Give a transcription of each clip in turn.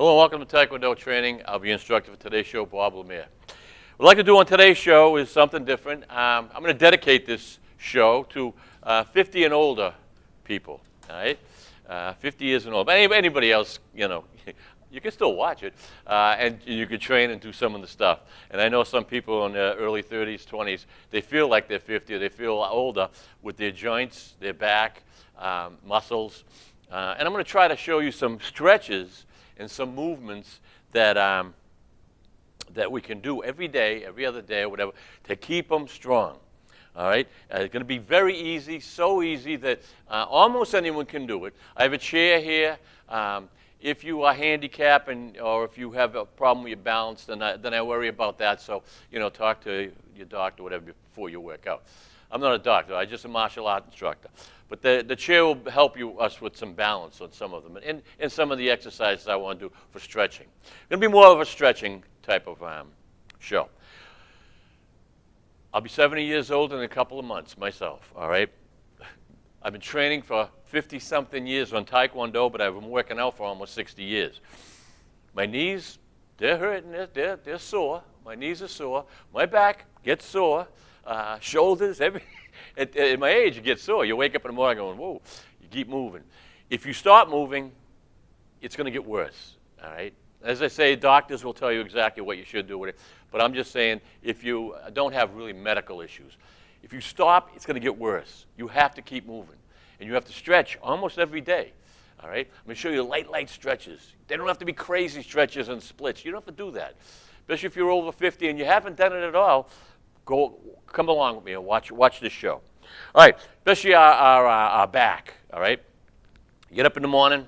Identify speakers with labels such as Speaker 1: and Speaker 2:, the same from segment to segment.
Speaker 1: Hello and welcome to Taekwondo Training. I'll be your instructor for today's show, Bob Lemire. What I'd like to do on today's show is something different. I'm going to dedicate this show to 50 and older people, all right? 50 years and older. But anybody else, you know, you can still watch it, and you can train and do some of the stuff. And I know some people in their early 30s, 20s, they feel like they're 50 or they feel older with their joints, their back, muscles. And I'm going to try to show you some stretches and some movements that that we can do every day, every other day, or whatever, to keep them strong. All right? It's going to be very easy, so easy that almost anyone can do it. I have a chair here. If you are handicapped or if you have a problem with your balance, then I worry about that. So, you know, talk to your doctor or whatever before you work out. I'm not a doctor. I'm just a martial art instructor. But the chair will help us with some balance on some of them and some of the exercises I want to do for stretching. It's going to be more of a stretching type of show. I'll be 70 years old in a couple of months myself, all right? I've been training for 50-something years on Taekwondo, but I've been working out for almost 60 years. My knees, they're hurting, they're sore. My knees are sore. My back gets sore. Shoulders, at my age, you get sore. You wake up in the morning going, whoa, you keep moving. If you stop moving, it's going to get worse, all right? As I say, doctors will tell you exactly what you should do with it, but I'm just saying if you don't have really medical issues, if you stop, it's going to get worse. You have to keep moving, and you have to stretch almost every day, all right? I'm going to show you light stretches. They don't have to be crazy stretches and splits. You don't have to do that, especially if you're over 50 and you haven't done it at all. Come along with me and watch this show. All right, especially our back, all right? You get up in the morning,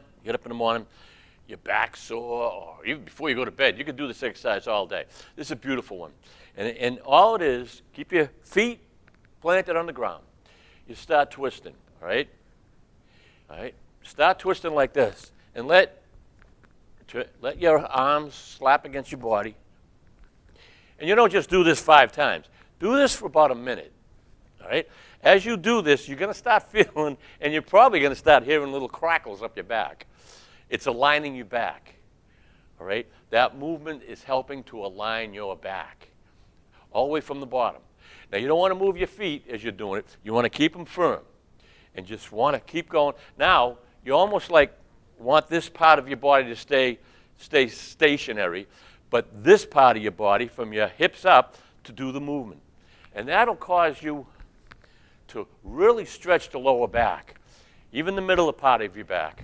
Speaker 1: your back's sore, or even before you go to bed. You can do this exercise all day. This is a beautiful one. And all it is, keep your feet planted on the ground. You start twisting, all right? All right? Start twisting like this. And let your arms slap against your body. And you don't just do this 5 times. Do this for about a minute, all right? As you do this, you're going to start feeling, and you're probably going to start hearing little crackles up your back. It's aligning your back, all right? That movement is helping to align your back all the way from the bottom. Now, you don't want to move your feet as you're doing it. You want to keep them firm and just want to keep going. Now, you almost like want this part of your body to stay stationary, but this part of your body, from your hips up, to do the movement. And that'll cause you to really stretch the lower back, even the middle part of your back.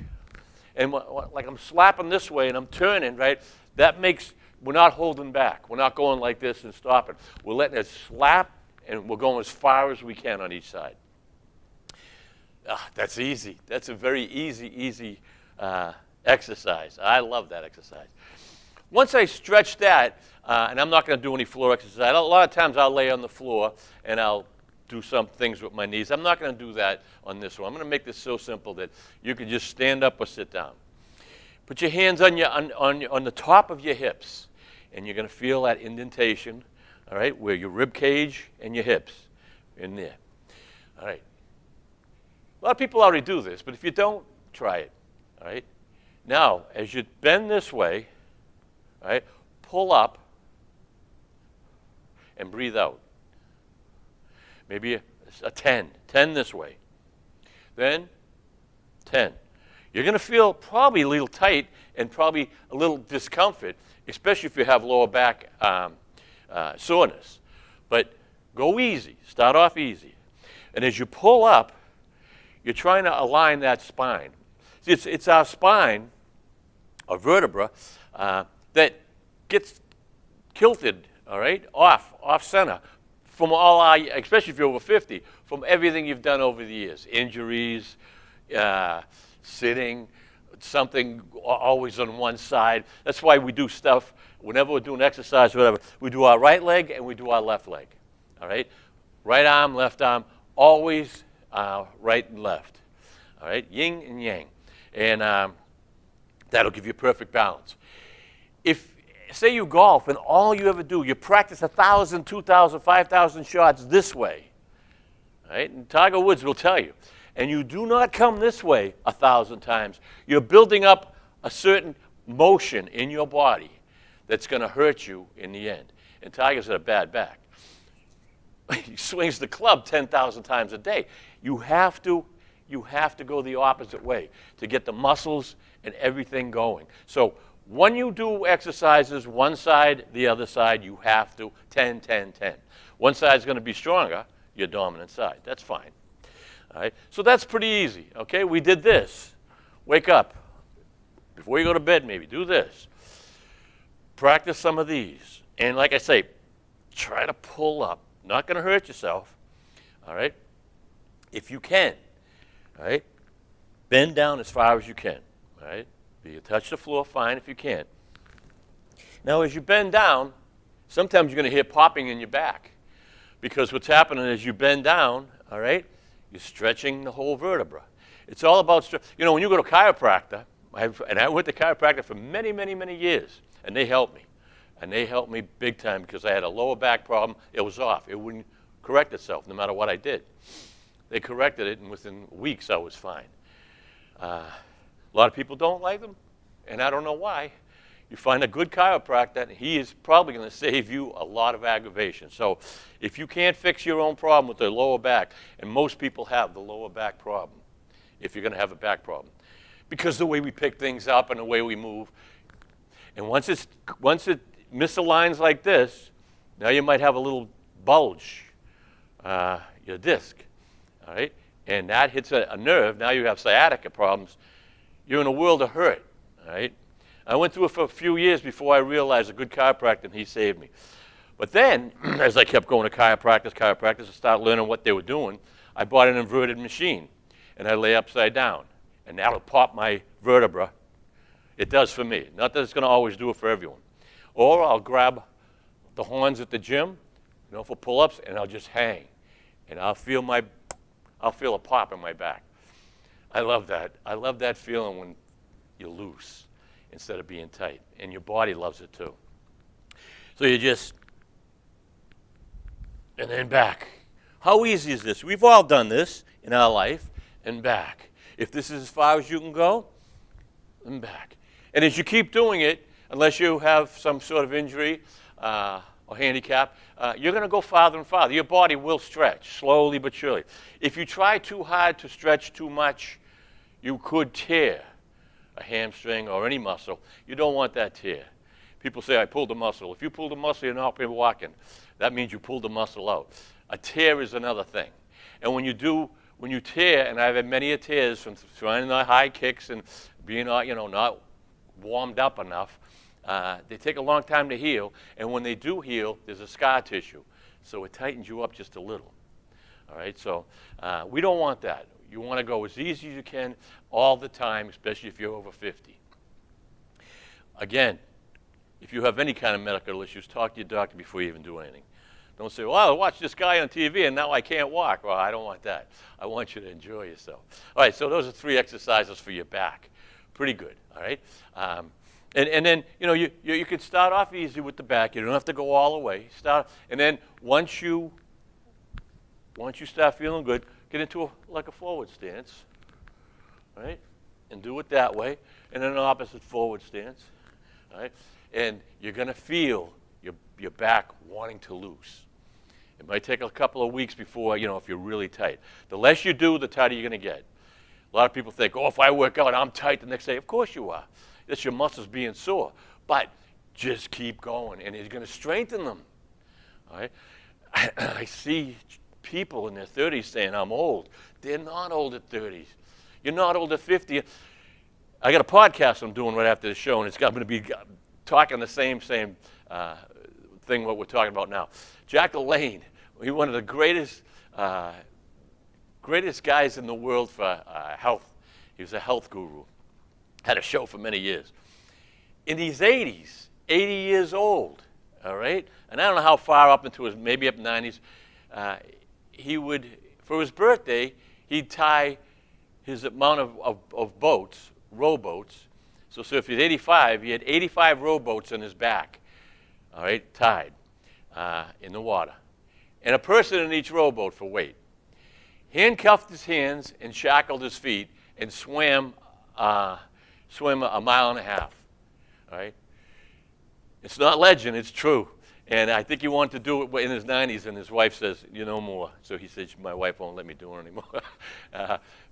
Speaker 1: And like I'm slapping this way and I'm turning, right? That makes, we're not holding back. We're not going like this and stopping. We're letting it slap, and we're going as far as we can on each side. That's easy. That's a very easy exercise. I love that exercise. Once I stretch that, and I'm not going to do any floor exercise. A lot of times I'll lay on the floor and I'll do some things with my knees. I'm not going to do that on this one. I'm going to make this so simple that you can just stand up or sit down. Put your hands on the top of your hips, and you're going to feel that indentation, all right, where your rib cage and your hips in there. All right. A lot of people already do this, but if you don't, try it. All right. Now, as you bend this way, all right, pull up and breathe out. Maybe a 10 this way. Then 10. You're going to feel probably a little tight and probably a little discomfort, especially if you have lower back soreness. But go easy. Start off easy. And as you pull up, you're trying to align that spine. See, it's our spine, our vertebra, that gets tilted, all right, off center from all our, especially if you're over 50, from everything you've done over the years. Injuries, sitting, something always on one side. That's why we do stuff, whenever we're doing exercise or whatever, we do our right leg and we do our left leg, all right? Right arm, left arm, always right and left, all right? Yin and yang. And that'll give you perfect balance. If, say you golf and all you ever do, you practice 1,000, 2,000, 5,000 shots this way, right? And Tiger Woods will tell you. And you do not come this way 1,000 times. You're building up a certain motion in your body that's going to hurt you in the end. And Tiger's got a bad back. He swings the club 10,000 times a day. You have to go the opposite way to get the muscles and everything going. So when you do exercises, one side, the other side, you have to 10, 10, 10. One side's going to be stronger, your dominant side. That's fine. All right? So that's pretty easy, okay? We did this. Wake up. Before you go to bed, maybe, do this. Practice some of these. And like I say, try to pull up. Not going to hurt yourself, all right? If you can, all right? Bend down as far as you can, all right? You touch the floor, fine if you can. Now, as you bend down, sometimes you're going to hear popping in your back because what's happening as you bend down, all right, you're stretching the whole vertebra. It's all about, you know, when you go to chiropractor, and I went to chiropractor for many, many, many years, and they helped me. And they helped me big time because I had a lower back problem. It was off. It wouldn't correct itself no matter what I did. They corrected it, and within weeks I was fine. A lot of people don't like them, and I don't know why. You find a good chiropractor, and he is probably going to save you a lot of aggravation. So if you can't fix your own problem with the lower back, and most people have the lower back problem, if you're going to have a back problem, because the way we pick things up and the way we move, and once it misaligns like this, now you might have a little bulge, your disc, all right? And that hits a nerve. Now you have sciatica problems. You're in a world of hurt, all right? I went through it for a few years before I realized a good chiropractor, and he saved me. But then, as I kept going to chiropractors, and started learning what they were doing, I bought an inverted machine, and I lay upside down, and that'll pop my vertebra. It does for me. Not that it's going to always do it for everyone. Or I'll grab the horns at the gym, you know, for pull-ups, and I'll just hang, and I'll feel a pop in my back. I love that. I love that feeling when you're loose instead of being tight, and your body loves it too. So you just, and then back. How easy is this? We've all done this in our life, and back. If this is as far as you can go, and back. And as you keep doing it, unless you have some sort of injury or handicap, you're going to go farther and farther. Your body will stretch, slowly but surely. If you try too hard to stretch too much, you could tear a hamstring or any muscle. You don't want that tear. People say, I pulled a muscle. If you pulled a muscle, you're not walking. That means you pulled the muscle out. A tear is another thing. And when you tear, and I've had many tears from trying the high kicks and being not warmed up enough, they take a long time to heal, and when they do heal, there's a scar tissue. So it tightens you up just a little. All right, so we don't want that. You want to go as easy as you can all the time, especially if you're over 50. Again, if you have any kind of medical issues, talk to your doctor before you even do anything. Don't say, well, I watched this guy on TV and now I can't walk. Well, I don't want that. I want you to enjoy yourself. All right, so those are 3 exercises for your back. Pretty good, all right? And then, you know, you can start off easy with the back. You don't have to go all the way. And then once you start feeling good, get into like a forward stance, right? And do it that way. And then an opposite forward stance, all right? And you're going to feel your back wanting to loose. It might take a couple of weeks before, you know, if you're really tight. The less you do, the tighter you're going to get. A lot of people think, oh, if I work out, I'm tight the next day. Of course you are. That's your muscles being sore. But just keep going, and it's going to strengthen them. All right? I see people in their 30s saying, I'm old. They're not old at 30s. You're not old at 50. I got a podcast I'm doing right after the show, and it's going to be talking the same thing what we're talking about now. Jack LaLanne, he's one of the greatest guys in the world for health. He was a health guru. Had a show for many years. In his 80s, 80 years old, all right? And I don't know how far up into his, maybe up 90s, he would, for his birthday, he'd tie his amount of boats, rowboats. So if he's 85, he had 85 rowboats on his back, all right, tied in the water. And a person in each rowboat for weight. Handcuffed his hands and shackled his feet and swam a mile and a half. all right? It's not legend, it's true. And I think he wanted to do it in his 90s, and his wife says, you know more. So he said, my wife won't let me do it anymore.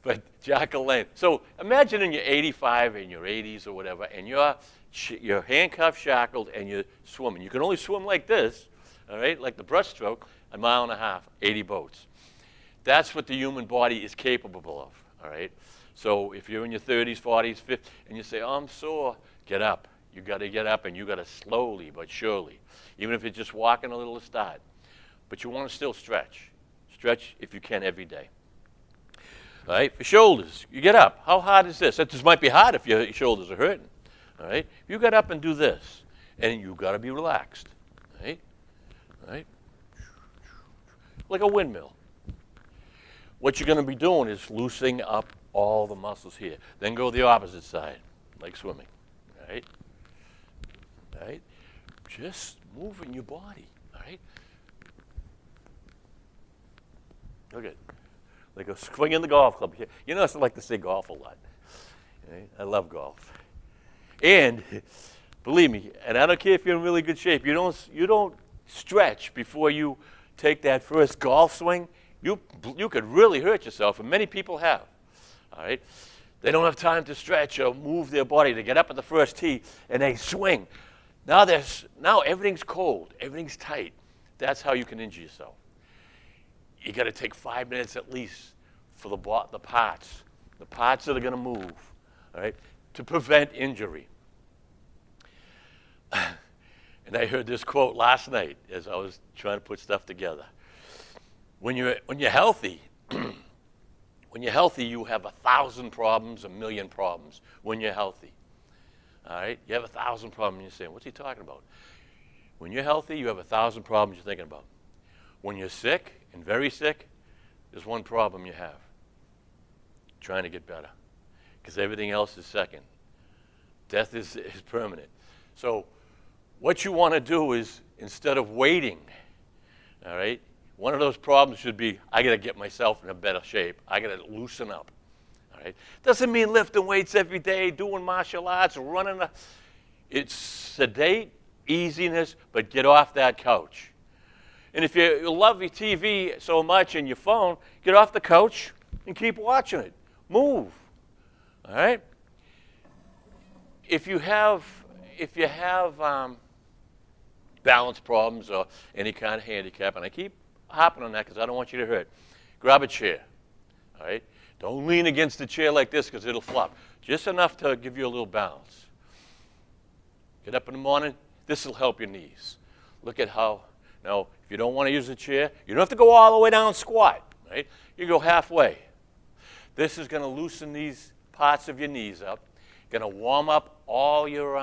Speaker 1: But Jack LaLanne. So imagine in your 85 and your 80s or whatever, and you're handcuffed, shackled, and you're swimming. You can only swim like this, all right, like the breaststroke, 1.5 miles, 80 boats. That's what the human body is capable of, all right? So if you're in your 30s, 40s, 50s, and you say, oh, I'm sore, get up. You got to get up, and you got to slowly but surely, even if it's just walking a little to start. But you want to still stretch. Stretch if you can every day. All right, for shoulders, you get up. How hard is this? This might be hard if your shoulders are hurting. All right, you get up and do this, and you got to be relaxed. All right, all right, like a windmill. What you're going to be doing is loosening up all the muscles here. Then go the opposite side, like swimming. All right, all right. Just moving your body. All right. Look at, like a swing in the golf club. You know, I like to say golf a lot. Right? I love golf. And believe me, and I don't care if you're in really good shape, you don't stretch before you take that first golf swing. You could really hurt yourself, and many people have. All right? They don't have time to stretch or move their body to get up at the first tee, and they swing. Now everything's cold, everything's tight. That's how you can injure yourself. You got to take 5 minutes at least for the parts that are going to move, all right, to prevent injury. And I heard this quote last night as I was trying to put stuff together. When you're healthy, you have 1,000 problems, 1,000,000 problems. When you're healthy, all right, you have 1,000 problems. You're saying, what's he talking about? When you're healthy, you have 1,000 problems you're thinking about. When you're sick and very sick, there's one problem you have: trying to get better, because everything else is second. Death is permanent. So what you want to do is, instead of waiting, all right, one of those problems should be, I got to get myself in a better shape. I got to loosen up. All right? Doesn't mean lifting weights every day, doing martial arts, running. It's sedate, easiness, but get off that couch. And if you love your TV so much and your phone, get off the couch and keep watching it. Move. All right? If you have balance problems or any kind of handicap, and I keep hopping on that because I don't want you to hurt, grab a chair. All right? Don't lean against the chair like this because it'll flop. Just enough to give you a little balance. Get up in the morning. This will help your knees. Look at how, now, if you don't want to use a chair, you don't have to go all the way down and squat. Right? You go halfway. This is going to loosen these parts of your knees up. Going to warm up all your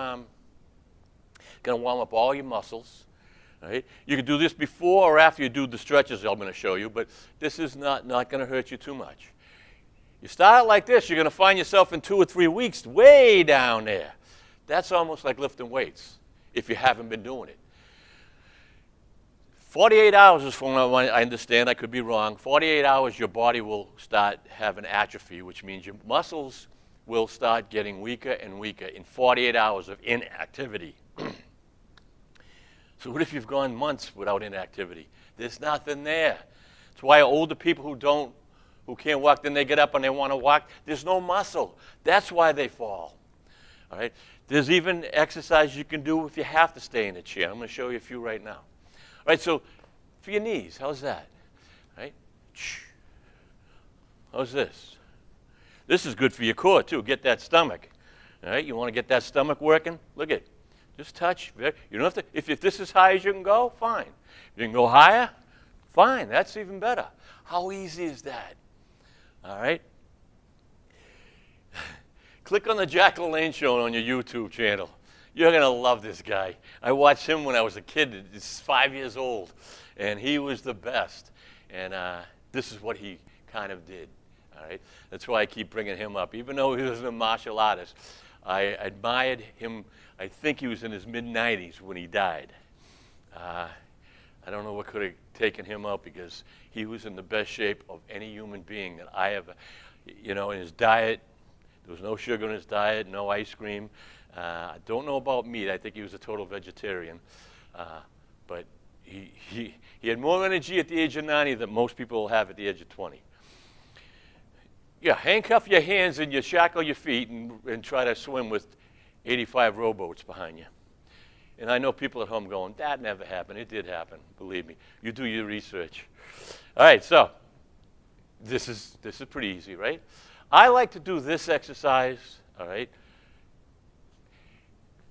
Speaker 1: muscles. Right? You can do this before or after you do the stretches I'm going to show you, but this is not going to hurt you too much. You start like this, you're going to find yourself in 2 or 3 weeks way down there. That's almost like lifting weights if you haven't been doing it. 48 hours is from what I understand. I could be wrong. 48 hours, your body will start having atrophy, which means your muscles will start getting weaker and weaker in 48 hours of inactivity. So what if you've gone months without inactivity? There's nothing there. That's why older people who can't walk, then they get up and they want to walk. There's no muscle. That's why they fall. All right? There's even exercise you can do if you have to stay in a chair. I'm going to show you a few right now. All right, so for your knees, how's that? All right? How's this? This is good for your core, too. Get that stomach. All right? You want to get that stomach working? Look at it. Just touch. You don't have to. If this is high as you can go, fine. If you can go higher, fine. That's even better. How easy is that? All right? Click on the Jack LaLanne Show on your YouTube channel. You're going to love this guy. I watched him when I was a kid. He's 5 years old, and he was the best. And this is what he kind of did. All right? That's why I keep bringing him up. Even though he was a martial artist, I admired him. I think he was in his mid-90s when he died. I don't know what could have taken him out because he was in the best shape of any human being that I ever, in his diet. There was no sugar in his diet, no ice cream. I don't know about meat. I think he was a total vegetarian. But he had more energy at the age of 90 than most people will have at the age of 20. Yeah, handcuff your hands and you shackle your feet and try to swim with 85 rowboats behind you. And I know people at home going, that never happened. It did happen, believe me. You do your research. All right, so this is pretty easy, right? I like to do this exercise, all right?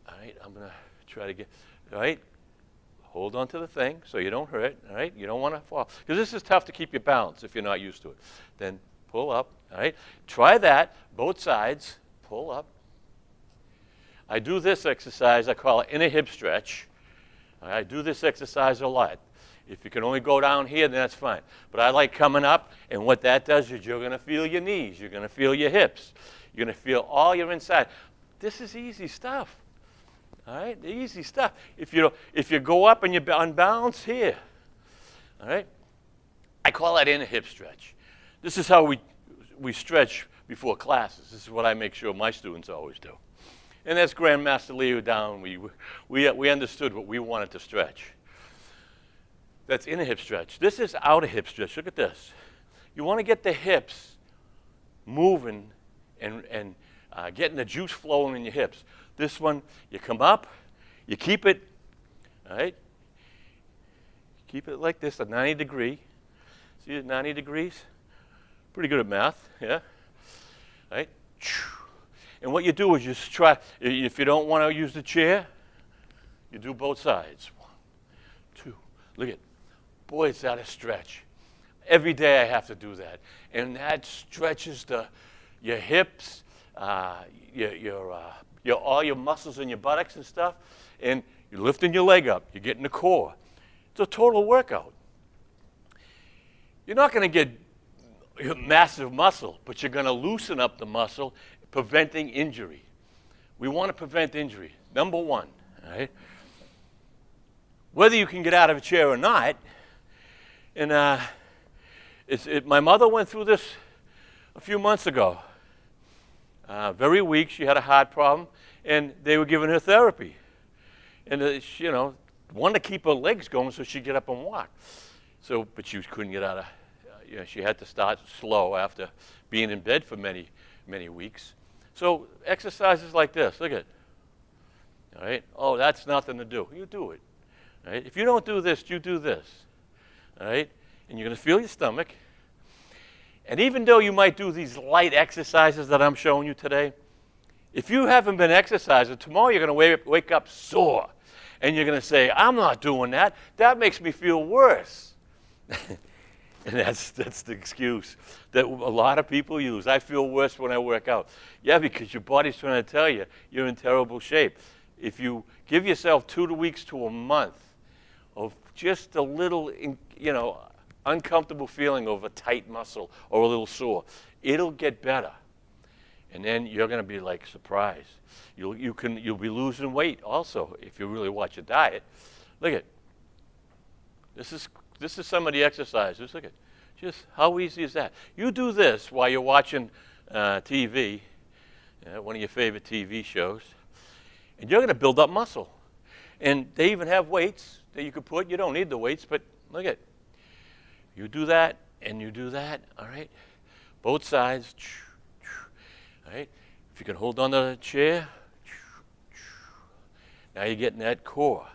Speaker 1: All right, I'm going to try to get, all right? Hold on to the thing so you don't hurt, all right? You don't want to fall. Because this is tough to keep your balance if you're not used to it. Then pull up, all right? Try that, both sides, pull up. I do this exercise, I call it inner hip stretch. I do this exercise a lot. If you can only go down here, then that's fine. But I like coming up, and what that does is you're going to feel your knees, you're going to feel your hips, you're going to feel all your inside. This is easy stuff. All right, easy stuff. If you go up and you're unbalanced here, all right, I call that inner hip stretch. This is how we stretch before classes. This is what I make sure my students always do. And that's Grandmaster Leo down. We understood what we wanted to stretch. That's inner hip stretch. This is outer hip stretch. Look at this. You want to get the hips moving and getting the juice flowing in your hips. This one, you come up, you keep it, all right? Keep it like this, a 90 degree. See it, 90 degrees? Pretty good at math, yeah? All right? And what you do is you just try, if you don't want to use the chair, you do both sides. 1, 2, look at, boy, is that a stretch. Every day I have to do that. And that stretches your hips, all your muscles in your buttocks and stuff, and you're lifting your leg up, you're getting the core. It's a total workout. You're not going to get massive muscle, but you're going to loosen up the muscle, preventing injury. We want to prevent injury, number one, all right? Whether you can get out of a chair or not, and my mother went through this a few months ago. Very weak, she had a heart problem, and they were giving her therapy. And she, wanted to keep her legs going so she'd get up and walk. But she couldn't get out of, she had to start slow after being in bed for many, many weeks. So exercises like this, look at it. All right? Oh, that's nothing to do. You do it. All right? If you don't do this, you do this. All right? And you're going to feel your stomach. And even though you might do these light exercises that I'm showing you today, if you haven't been exercising, tomorrow you're going to wake up sore. And you're going to say, I'm not doing that. That makes me feel worse. And that's the excuse that a lot of people use. I feel worse when I work out. Yeah, because your body's trying to tell you you're in terrible shape. If you give yourself 2 weeks to a month of just a little, uncomfortable feeling of a tight muscle or a little sore, it'll get better. And then you're going to be like surprised. You'll be losing weight also if you really watch your diet. Look at this is some of the exercises. Look at just how easy is that? You do this while you're watching TV, one of your favorite TV shows, and you're going to build up muscle. And they even have weights that you could put. You don't need the weights, but look at you do that and you do that. All right, both sides. All right, if you can hold on to the chair. Now you're getting that core.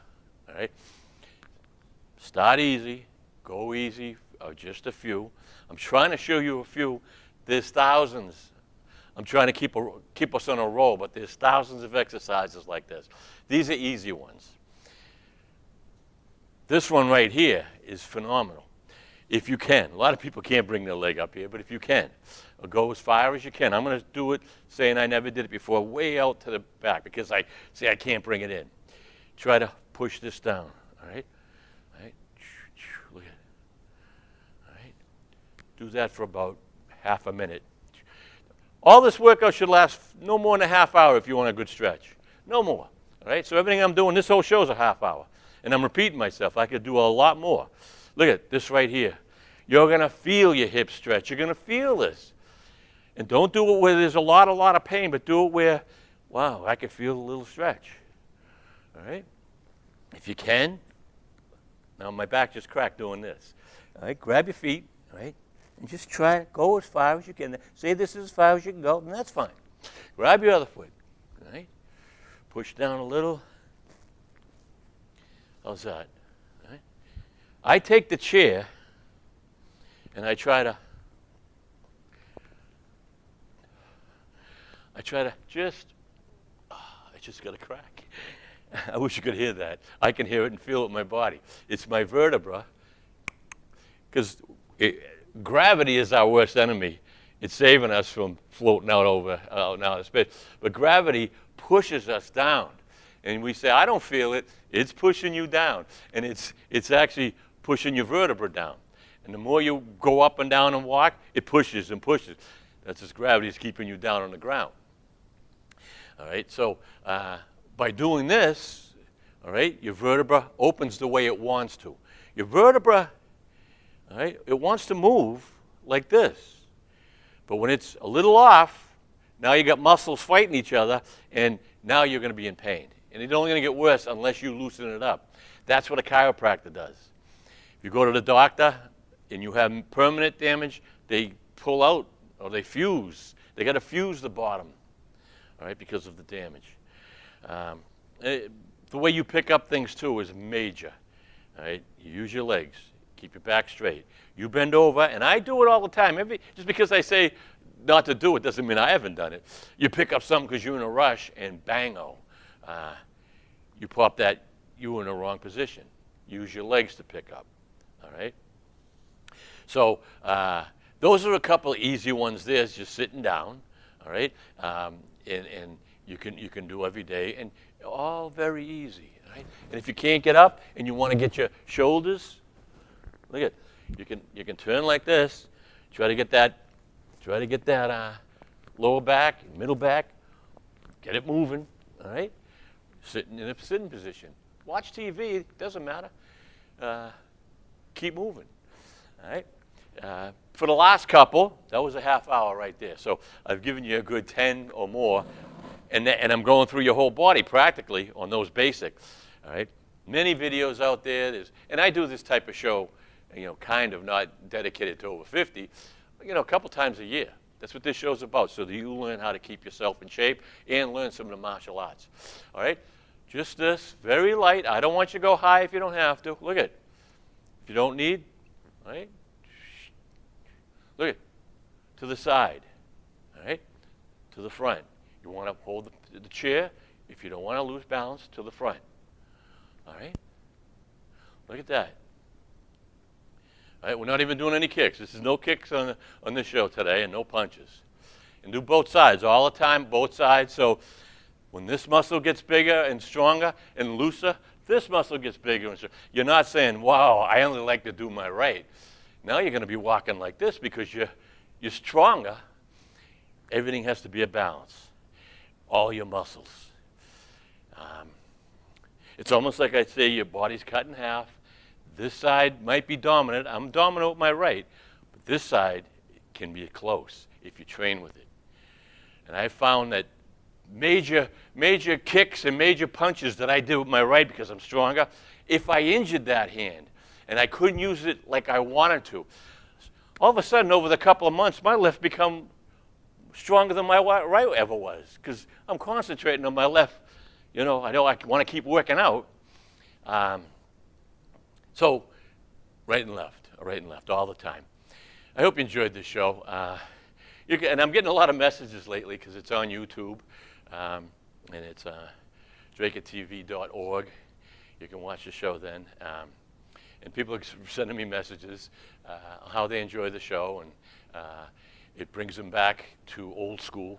Speaker 1: All right, start easy. Go easy, just a few. I'm trying to show you a few. There's thousands. I'm trying to keep us on a roll, but there's thousands of exercises like this. These are easy ones. This one right here is phenomenal. If you can. A lot of people can't bring their leg up here, but if you can, go as far as you can. I'm going to do it saying I never did it before, way out to the back, because I can't bring it in. Try to push this down, all right? Look at it. All right. Do that for about half a minute. All this workout should last no more than a half hour if you want a good stretch. No more. All right. So everything I'm doing, this whole show is a half hour. And I'm repeating myself. I could do a lot more. Look at this right here. You're going to feel your hip stretch. You're going to feel this. And don't do it where there's a lot of pain, but do it where wow, I can feel a little stretch. All right? If you can, now my back just cracked doing this. All right, grab your feet, all right, and just try to go as far as you can. Say this is as far as you can go, and that's fine. Grab your other foot, all right? Push down a little. How's that? All right? I take the chair, and I try to just, I just got a crack. I wish you could hear that. I can hear it and feel it in my body. It's my vertebra, because gravity is our worst enemy. It's saving us from floating out now in space. But gravity pushes us down. And we say, I don't feel it. It's pushing you down. And it's actually pushing your vertebra down. And the more you go up and down and walk, it pushes and pushes. That's just gravity is keeping you down on the ground. All right, so by doing this, all right, your vertebra opens the way it wants to. Your vertebra, all right, it wants to move like this. But when it's a little off, now you got muscles fighting each other, and now you're going to be in pain. And it's only going to get worse unless you loosen it up. That's what a chiropractor does. If you go to the doctor and you have permanent damage, they pull out or they fuse. They got to fuse the bottom, all right, because of the damage. The way you pick up things, too, is major. All right? You use your legs. Keep your back straight. You bend over, and I do it all the time. Just because I say not to do it doesn't mean I haven't done it. You pick up something because you're in a rush, and bang-o. You pop that, you were in the wrong position. Use your legs to pick up. All right? So those are a couple of easy ones there. It's just sitting down. All right? And you can do every day, and all very easy, right? And if you can't get up and you want to get your shoulders, look at, you can turn like this, try to get that lower back, middle back, get it moving, all right? Sitting in a sitting position. Watch TV, doesn't matter. Keep moving, all right? For the last couple, that was a half hour right there. So I've given you a good 10 or more. And I'm going through your whole body practically on those basics, all right? Many videos out there. And I do this type of show, kind of not dedicated to over 50, a couple times a year. That's what this show's about, so that you learn how to keep yourself in shape and learn some of the martial arts, all right? Just this, very light. I don't want you to go high if you don't have to. Look at it. If you don't need, all right? Look at it. To the side, all right? To the front. You want to hold the chair. If you don't want to lose balance, to the front. All right? Look at that. All right, we're not even doing any kicks. This is no kicks on this show today and no punches. And do both sides all the time, both sides. So when this muscle gets bigger and stronger and looser, this muscle gets bigger and stronger. You're not saying, wow, I only like to do my right. Now you're going to be walking like this because you're stronger. Everything has to be a balance. All your muscles. It's almost like I say your body's cut in half. This side might be dominant. I'm dominant with my right, but this side can be close if you train with it. And I found that major kicks and major punches that I did with my right because I'm stronger, if I injured that hand and I couldn't use it like I wanted to, all of a sudden over the couple of months, my left become stronger than my right ever was because I'm concentrating on my left. I know I want to keep working out. So right and left all the time. I hope you enjoyed this show. And I'm getting a lot of messages lately because it's on YouTube. And it's drakettv.org. You can watch the show then. And people are sending me messages how they enjoy the show, and it brings them back to old school.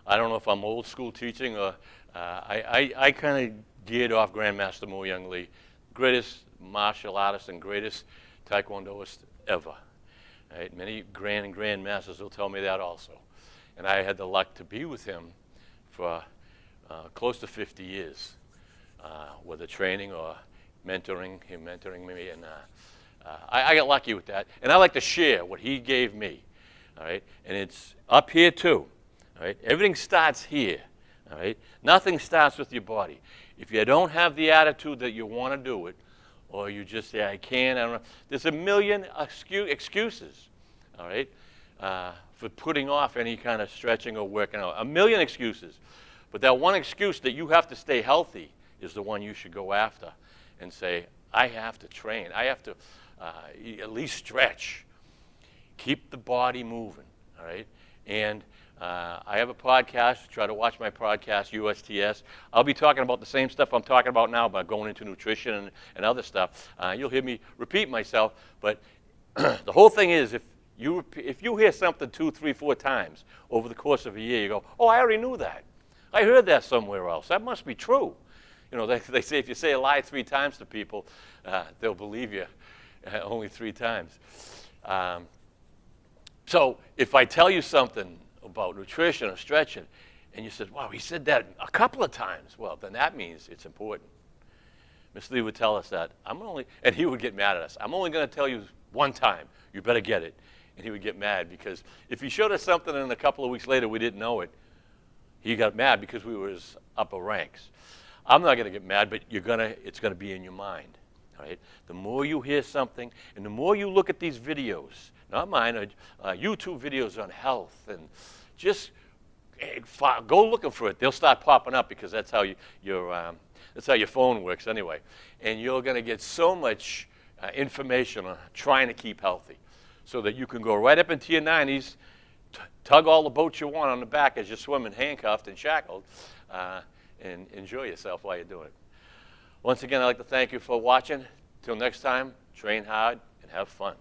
Speaker 1: I don't know if I'm old school teaching or I kind of geared off Grandmaster Mo Young Lee, greatest martial artist and greatest taekwondoist ever. Right? Many grand masters will tell me that also. And I had the luck to be with him for close to 50 years, whether training or mentoring, him mentoring me. And I got lucky with that. And I like to share what he gave me. All right? And it's up here too. All right? Everything starts here. All right? Nothing starts with your body. If you don't have the attitude that you want to do it, or you just say, I can't, I don't know, there's a million excuses, all right, for putting off any kind of stretching or working out. A million excuses. But that one excuse that you have to stay healthy is the one you should go after and say, I have to train. I have to at least stretch. Keep the body moving, all right? And I have a podcast. Try to watch my podcast, USTS. I'll be talking about the same stuff I'm talking about now, about going into nutrition and other stuff. You'll hear me repeat myself, but the whole thing is if you hear something 2, 3, 4 times over the course of a year, you go, oh, I already knew that. I heard that somewhere else. That must be true. You know, they say if you say a lie 3 times to people, they'll believe you only 3 times. So if I tell you something about nutrition or stretching, and you said, wow, he said that a couple of times, well, then that means it's important. Miss Lee would tell us that, and he would get mad at us. I'm only going to tell you 1 time. You better get it. And he would get mad because if he showed us something and a couple of weeks later we didn't know it, he got mad because we were his upper ranks. I'm not going to get mad, but it's going to be in your mind. All right? The more you hear something, and the more you look at these videos, not mine, YouTube videos on health, and just go looking for it. They'll start popping up because that's how that's how your phone works anyway. And you're going to get so much information on trying to keep healthy, so that you can go right up into your 90s, tug all the boats you want on the back as you're swimming handcuffed and shackled, and enjoy yourself while you're doing it. Once again, I'd like to thank you for watching. Till next time, train hard and have fun.